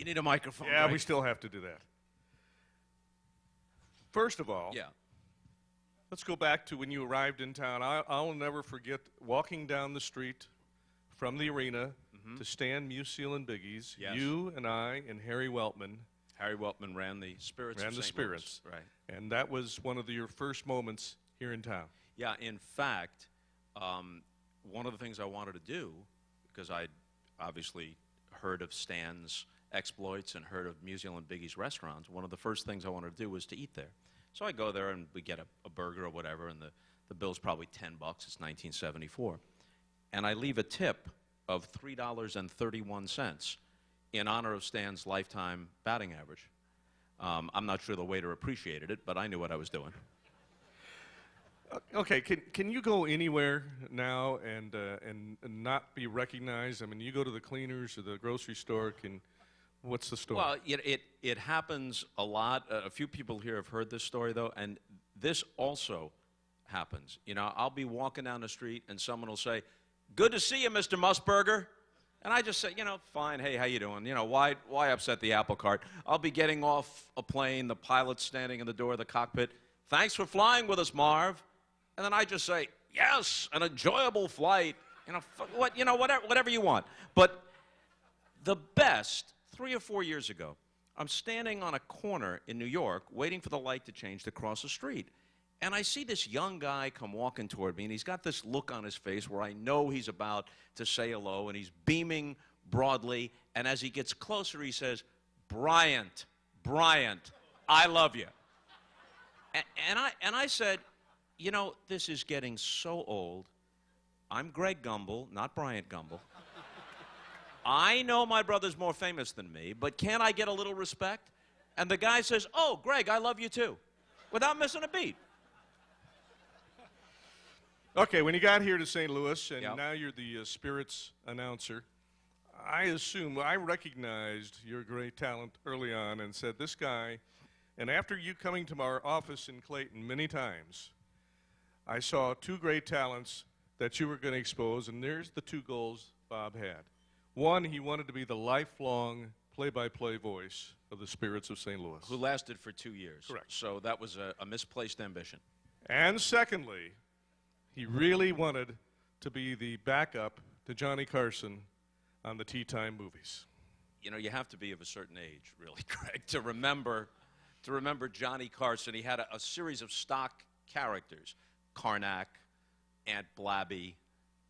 need a microphone. Yeah, right? we still have to do that. First of all, Yeah. let's go back to when you arrived in town. I'll never forget walking down the street from the arena to Stan Musial and Biggie's. Yes. You and I and Harry Weltman Harry Weltman ran the Spirits. ran of the St. Spirits. Louis. Right. And that was one of your first moments here in town. Yeah, in fact, one of the things I wanted to do, because I'd obviously heard of Stan's exploits and heard of Musial and Biggie's restaurants, one of the first things I wanted to do was to eat there. So I go there and we get a burger or whatever, and the bill's probably $10. It's 1974. And I leave a tip of $3.31 in honor of Stan's lifetime batting average. I'm not sure the waiter appreciated it, but I knew what I was doing. Okay, can you go anywhere now and not be recognized? I mean, you go to the cleaners or the grocery store. What's the story? Well, it happens a lot. A few people here have heard this story, though, and this also happens. You know, I'll be walking down the street and someone will say, "Good to see you, Mr. Musburger." And I just say, you know, fine, hey, how you doing? You know, why upset the apple cart? I'll be getting off a plane, the pilot's standing in the door of the cockpit. "Thanks for flying with us, Marv." And then I just say, "Yes, an enjoyable flight." You know, whatever you want. But the best, 3 or 4 years ago, I'm standing on a corner in New York waiting for the light to change to cross the street. And I see this young guy come walking toward me, and he's got this look on his face where I know he's about to say hello, and he's beaming broadly. And as he gets closer, he says, Bryant, I love you." And I said, you know, this is getting so old. I'm Greg Gumbel, not Bryant Gumbel. I know my brother's more famous than me, but can't I get a little respect? And the guy says, "Oh, Greg, I love you too," without missing a beat. Okay, when you got here to St. Louis, and Yep. now you're the Spirits announcer, I recognized your great talent early on and said, this guy, and after you coming to our office in Clayton many times, I saw two great talents that you were going to expose, and there's the two goals Bob had. One, he wanted to be the lifelong play-by-play voice of the Spirits of St. Louis. Who lasted for 2 years. Correct. So that was a misplaced ambition. And secondly, he really wanted to be the backup to Johnny Carson on the Tea Time movies. You know, you have to be of a certain age, really, Greg, to remember Johnny Carson. He had a series of stock characters: Karnak, Aunt Blabby,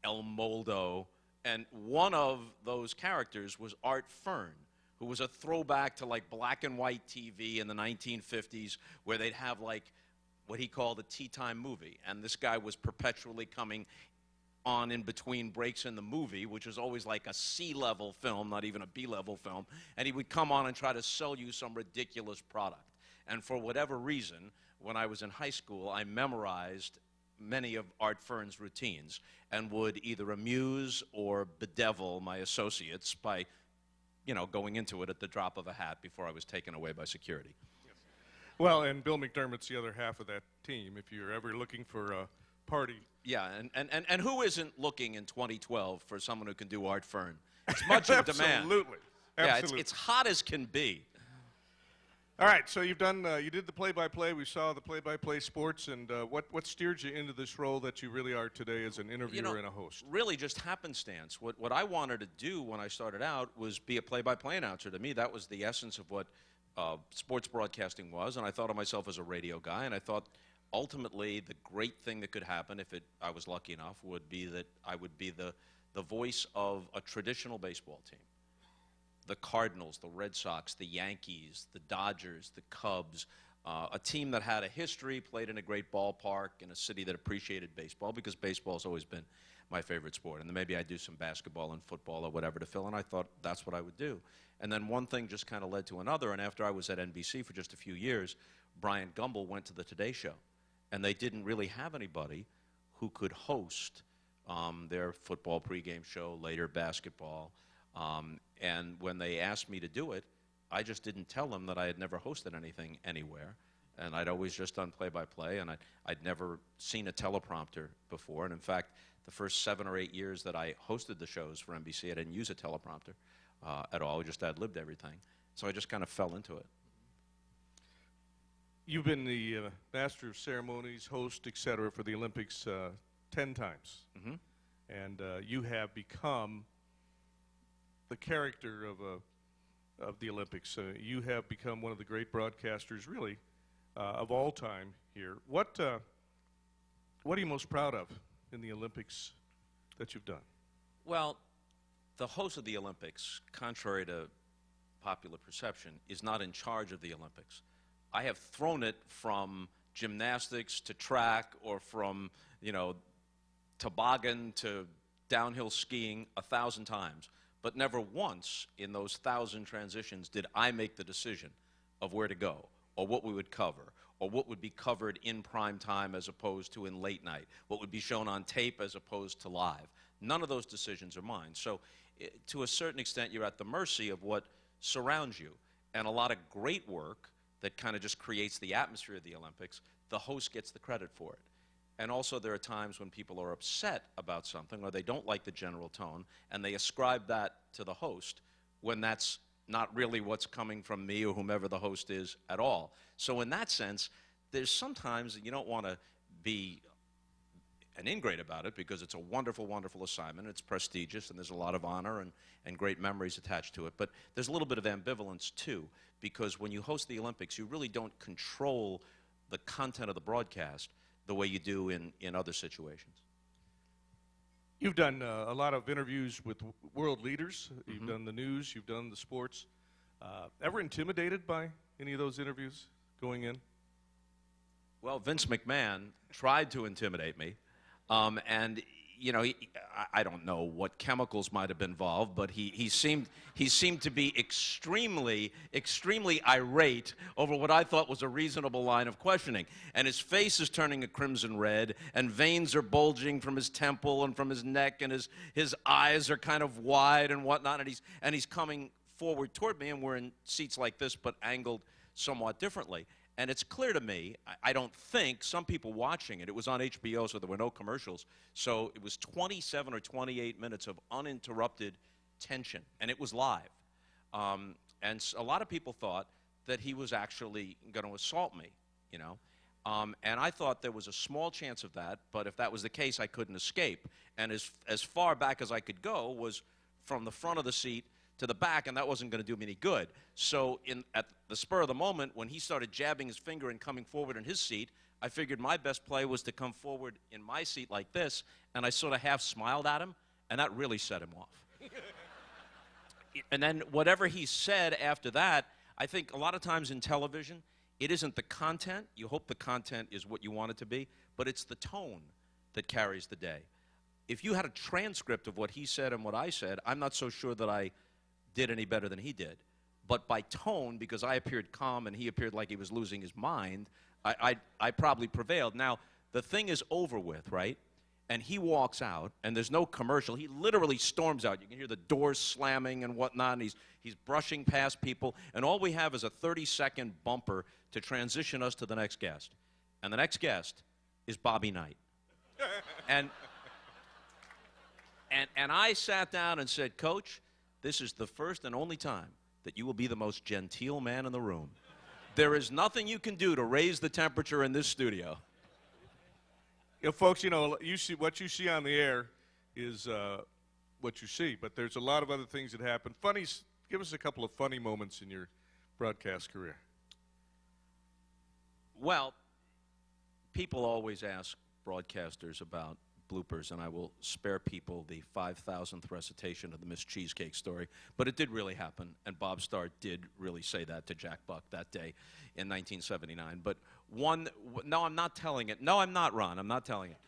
El Moldo, and one of those characters was Art Fern, who was a throwback to like black and white TV in the 1950s, where they'd have like what he called a tea time movie, and this guy was perpetually coming on in between breaks in the movie, which was always like a C-level film, not even a B-level film, and he would come on and try to sell you some ridiculous product. And for whatever reason, when I was in high school, I memorized many of Art Fern's routines and would either amuse or bedevil my associates by, you know, going into it at the drop of a hat before I was taken away by security. Well, and Bill McDermott's the other half of that team, if you're ever looking for a party. Yeah, and who isn't looking in 2012 for someone who can do Art Fern? It's much in demand. Absolutely. Yeah, it's hot as can be. All right, so you've done, you did the play-by-play. We saw the play-by-play sports, and what steered you into this role that you really are today as an interviewer and a host? Really just happenstance. What I wanted to do when I started out was be a play-by-play announcer. To me, that was the essence of what sports broadcasting was, and I thought of myself as a radio guy, and I thought ultimately the great thing that could happen, if I was lucky enough, would be that I would be the voice of a traditional baseball team. The Cardinals, the Red Sox, the Yankees, the Dodgers, the Cubs, a team that had a history, played in a great ballpark, in a city that appreciated baseball, because baseball has always been my favorite sport. And then maybe I'd do some basketball and football or whatever to fill in. I thought that's what I would do. And then one thing just kind of led to another, and after I was at NBC for just a few years, Bryant Gumbel went to the Today Show. And they didn't really have anybody who could host their football pregame show, later basketball. And when they asked me to do it, I just didn't tell them that I had never hosted anything anywhere. And I'd always just done play-by-play, and I'd never seen a teleprompter before. And in fact, the first 7 or 8 years that I hosted the shows for NBC, I didn't use a teleprompter at all. We just ad-libbed everything. So I just kind of fell into it. You've been the master of ceremonies, host, etc., for the Olympics 10 times. Mm-hmm. And you have become the character of the Olympics. You have become one of the great broadcasters, really, of all time here. What are you most proud of in the Olympics that you've done? Well, the host of the Olympics, contrary to popular perception, is not in charge of the Olympics. I have thrown it from gymnastics to track, or from, toboggan to downhill skiing 1,000 times. But never once in those 1,000 transitions did I make the decision of where to go, or what we would cover, or what would be covered in prime time as opposed to in late night, what would be shown on tape as opposed to live. None of those decisions are mine. So to a certain extent, you're at the mercy of what surrounds you. And a lot of great work that kind of just creates the atmosphere of the Olympics, the host gets the credit for it. And also there are times when people are upset about something, or they don't like the general tone, and they ascribe that to the host when that's not really what's coming from me or whomever the host is at all. So in that sense, there's sometimes you don't want to be an ingrate about it, because it's a wonderful, wonderful assignment. It's prestigious, and there's a lot of honor and great memories attached to it. But there's a little bit of ambivalence, too, because when you host the Olympics, you really don't control the content of the broadcast the way you do in other situations. You've done a lot of interviews with world leaders. You've done the news. You've done the sports. Ever intimidated by any of those interviews going in? Well, Vince McMahon tried to intimidate me. And, I don't know what chemicals might have been involved, but he seemed to be extremely, extremely irate over what I thought was a reasonable line of questioning. And his face is turning a crimson red, and veins are bulging from his temple and from his neck, and his eyes are kind of wide and whatnot, and he's coming forward toward me, and we're in seats like this, but angled somewhat differently. And it's clear to me, I don't think, some people watching it, it was on HBO, so there were no commercials, so it was 27 or 28 minutes of uninterrupted tension, and it was live. And a lot of people thought that he was actually going to assault me, and I thought there was a small chance of that, but if that was the case, I couldn't escape. And as far back as I could go was from the front of the seat to the back, and that wasn't going to do me any good. So at the spur of the moment, when he started jabbing his finger and coming forward in his seat, I figured my best play was to come forward in my seat like this, and I sort of half smiled at him, and that really set him off. And then whatever he said after that, I think a lot of times in television, it isn't the content. You hope the content is what you want it to be, but it's the tone that carries the day. If you had a transcript of what he said and what I said, I'm not so sure that I did any better than he did. But by tone, because I appeared calm and he appeared like he was losing his mind, I probably prevailed. Now, the thing is over with, right? And he walks out, and there's no commercial. He literally storms out. You can hear the doors slamming and whatnot, and he's brushing past people, and all we have is a 30-second bumper to transition us to the next guest. And the next guest is Bobby Knight. And I sat down and said, Coach, this is the first and only time that you will be the most genteel man in the room. There is nothing you can do to raise the temperature in this studio. Folks, you see what you see on the air is what you see, but there's a lot of other things that happen. Funnies, give us a couple of funny moments in your broadcast career. Well, people always ask broadcasters about bloopers, and I will spare people the 5,000th recitation of the Miss Cheesecake story, but it did really happen, and Bob Starr did really say that to Jack Buck that day in 1979. But no, I'm not telling it. No, I'm not, Ron. I'm not telling it.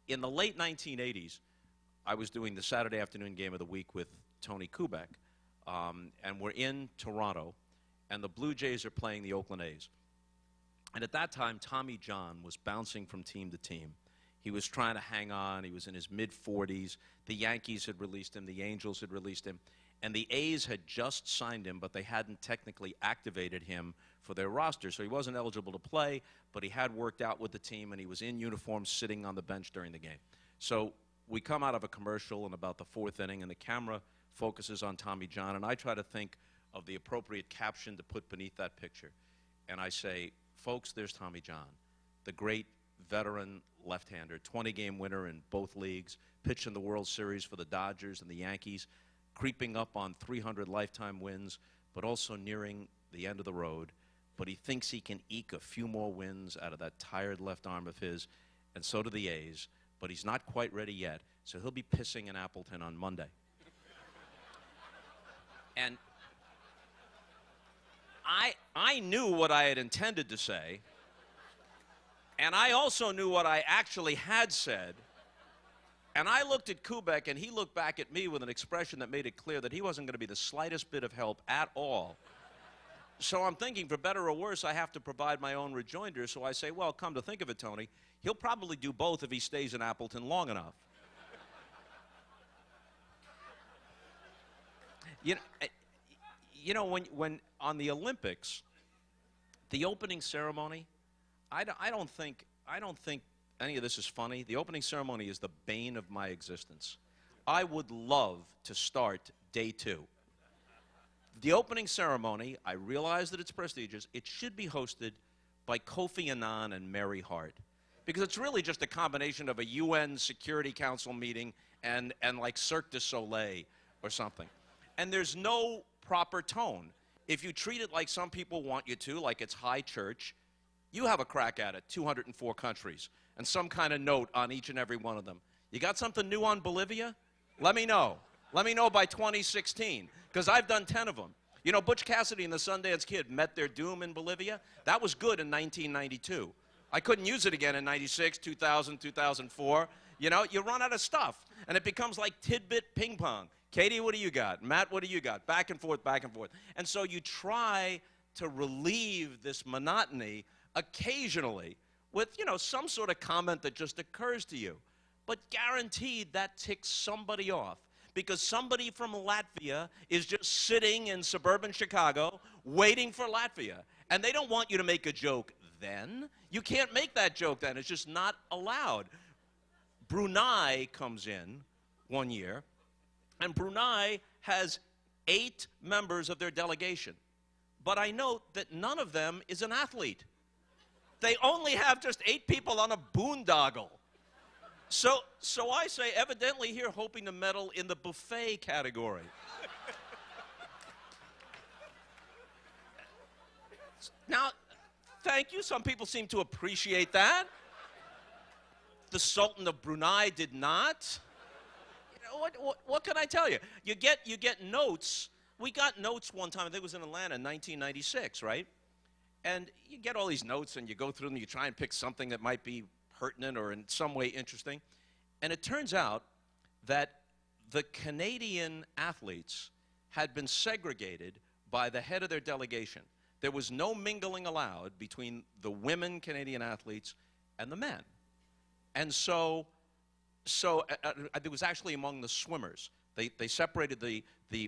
In the late 1980s, I was doing the Saturday afternoon game of the week with Tony Kubek, and we're in Toronto, and the Blue Jays are playing the Oakland A's. And at that time, Tommy John was bouncing from team to team. He was trying to hang on. He was in his mid-40s. The Yankees had released him. The Angels had released him. And the A's had just signed him, but they hadn't technically activated him for their roster. So he wasn't eligible to play, but he had worked out with the team, and he was in uniform sitting on the bench during the game. So we come out of a commercial in about the fourth inning, and the camera focuses on Tommy John, and I try to think of the appropriate caption to put beneath that picture. And I say, folks, there's Tommy John, the great veteran left-hander, 20-game winner in both leagues, pitched in the World Series for the Dodgers and the Yankees, creeping up on 300 lifetime wins, but also nearing the end of the road. But he thinks he can eke a few more wins out of that tired left arm of his, and so do the A's, but he's not quite ready yet, so he'll be pissing in Appleton on Monday. And I knew what I had intended to say, and I also knew what I actually had said. And I looked at Kubek, and he looked back at me with an expression that made it clear that he wasn't going to be the slightest bit of help at all. So I'm thinking, for better or worse, I have to provide my own rejoinder. So I say, well, come to think of it, Tony, he'll probably do both if he stays in Appleton long enough. You know, when on the Olympics, the opening ceremony, I don't think any of this is funny. The opening ceremony is the bane of my existence. I would love to start day 2. The opening ceremony, I realize that it's prestigious. It should be hosted by Kofi Annan and Mary Hart, because it's really just a combination of a UN Security Council meeting and like Cirque du Soleil or something. And there's no proper tone. If you treat it like some people want you to, like it's high church, you have a crack at it, 204 countries, and some kind of note on each and every one of them. You got something new on Bolivia? Let me know. Let me know by 2016, because I've done 10 of them. You know, Butch Cassidy and the Sundance Kid met their doom in Bolivia. That was good in 1992. I couldn't use it again in 96, 2000, 2004. You know, you run out of stuff, and it becomes like tidbit ping pong. Katie, what do you got? Matt, what do you got? Back and forth, back and forth. And so you try to relieve this monotony occasionally with, you know, some sort of comment that just occurs to you. But guaranteed that ticks somebody off, because somebody from Latvia is just sitting in suburban Chicago waiting for Latvia. And they don't want you to make a joke then. You can't make that joke then. It's just not allowed. Brunei comes in one year, and Brunei has 8 members of their delegation. But I note that none of them is an athlete. They only have just 8 people on a boondoggle. So I say, evidently here hoping to medal in the buffet category. Now, thank you. Some people seem to appreciate that. The Sultan of Brunei did not. You know, what can I tell you? You get notes. We got notes one time. I think it was in Atlanta in 1996, right? And you get all these notes, and you go through them. You try and pick something that might be pertinent or in some way interesting. And it turns out that the Canadian athletes had been segregated by the head of their delegation. There was no mingling allowed between the women Canadian athletes and the men. And so it was actually among the swimmers. They separated the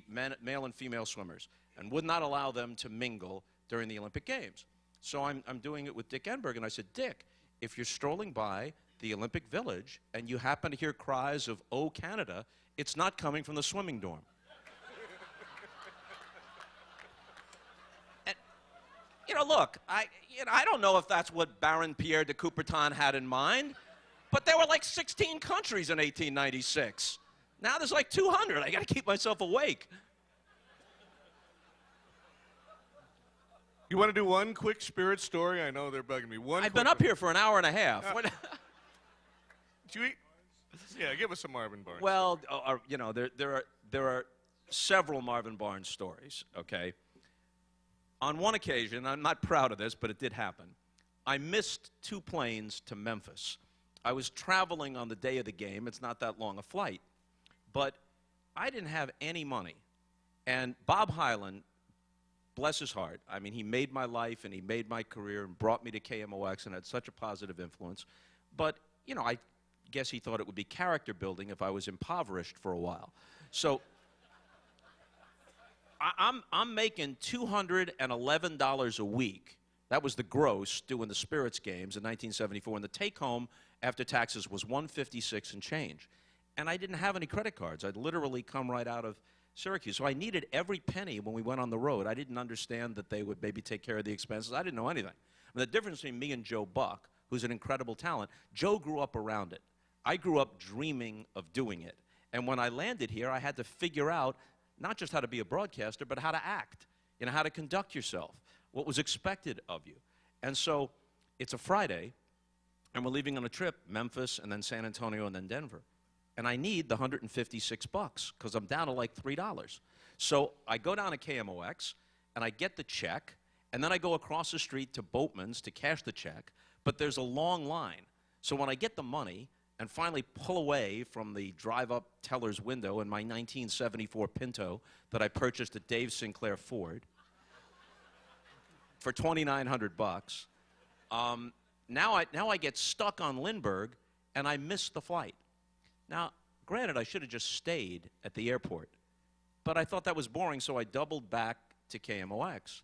male and female swimmers and would not allow them to mingle during the Olympic Games. So I'm doing it with Dick Enberg, and I said, Dick, if you're strolling by the Olympic Village and you happen to hear cries of "Oh, Canada," it's not coming from the swimming dorm. And, you know, look, I don't know if that's what Baron Pierre de Coubertin had in mind, but there were like 16 countries in 1896. Now there's like 200. I got to keep myself awake. You want to do one quick spirit story? I know they're bugging me. I've been up here for an hour and a half. Did you eat? Yeah, give us some Marvin Barnes. Well, you know, there are several Marvin Barnes stories, okay? On one occasion, I'm not proud of this, but it did happen. I missed 2 planes to Memphis. I was traveling on the day of the game. It's not that long a flight. But I didn't have any money. And Bob Hyland, bless his heart, I mean, he made my life and he made my career and brought me to KMOX and had such a positive influence. But, you know, I guess he thought it would be character building if I was impoverished for a while. So I'm making $211 a week. That was the gross doing the Spirits games in 1974. And the take home after taxes was $156 and change. And I didn't have any credit cards. I'd literally come right out of Syracuse. So I needed every penny when we went on the road. I didn't understand that they would maybe take care of the expenses. I didn't know anything. I mean, the difference between me and Joe Buck, who's an incredible talent, Joe grew up around it. I grew up dreaming of doing it. And when I landed here, I had to figure out not just how to be a broadcaster, but how to act, you know, how to conduct yourself, what was expected of you. And so it's a Friday, and we're leaving on a trip, Memphis, and then San Antonio, and then Denver. And I need the $156 because I'm down to like $3. So I go down to KMOX, and I get the check, and then I go across the street to Boatman's to cash the check, but there's a long line. So when I get the money and finally pull away from the drive-up teller's window in my 1974 Pinto that I purchased at Dave Sinclair Ford for $2,900, now I get stuck on Lindbergh, and I miss the flight. Now, granted, I should have just stayed at the airport, but I thought that was boring, so I doubled back to KMOX.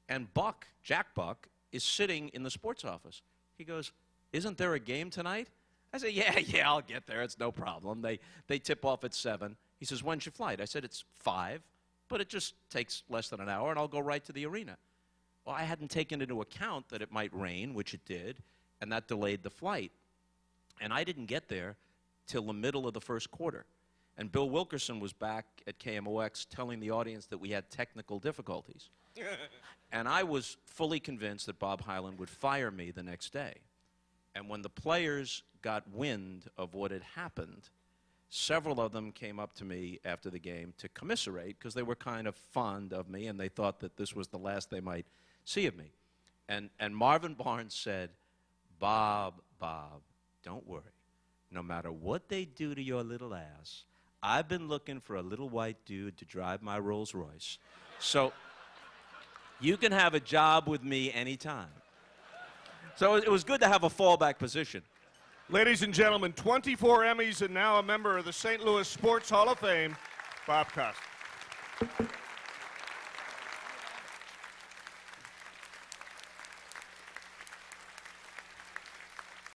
And Buck, Jack Buck, is sitting in the sports office. He goes, "Isn't there a game tonight?" I said, yeah, I'll get there. It's no problem. They tip off at 7. He says, "When's your flight?" I said, "It's 5, but it just takes less than an hour, and I'll go right to the arena." Well, I hadn't taken into account that it might rain, which it did, and that delayed the flight. And I didn't get there till the middle of the first quarter. And Bill Wilkerson was back at KMOX telling the audience that we had technical difficulties. And I was fully convinced that Bob Hyland would fire me the next day. And when the players got wind of what had happened, several of them came up to me after the game to commiserate because they were kind of fond of me and they thought that this was the last they might see of me. And Marvin Barnes said, Bob, don't worry. No matter what they do to your little ass, I've been looking for a little white dude to drive my Rolls Royce. So you can have a job with me anytime." So it was good to have a fallback position. Ladies and gentlemen, 24 Emmys and now a member of the St. Louis Sports Hall of Fame, Bob Costas.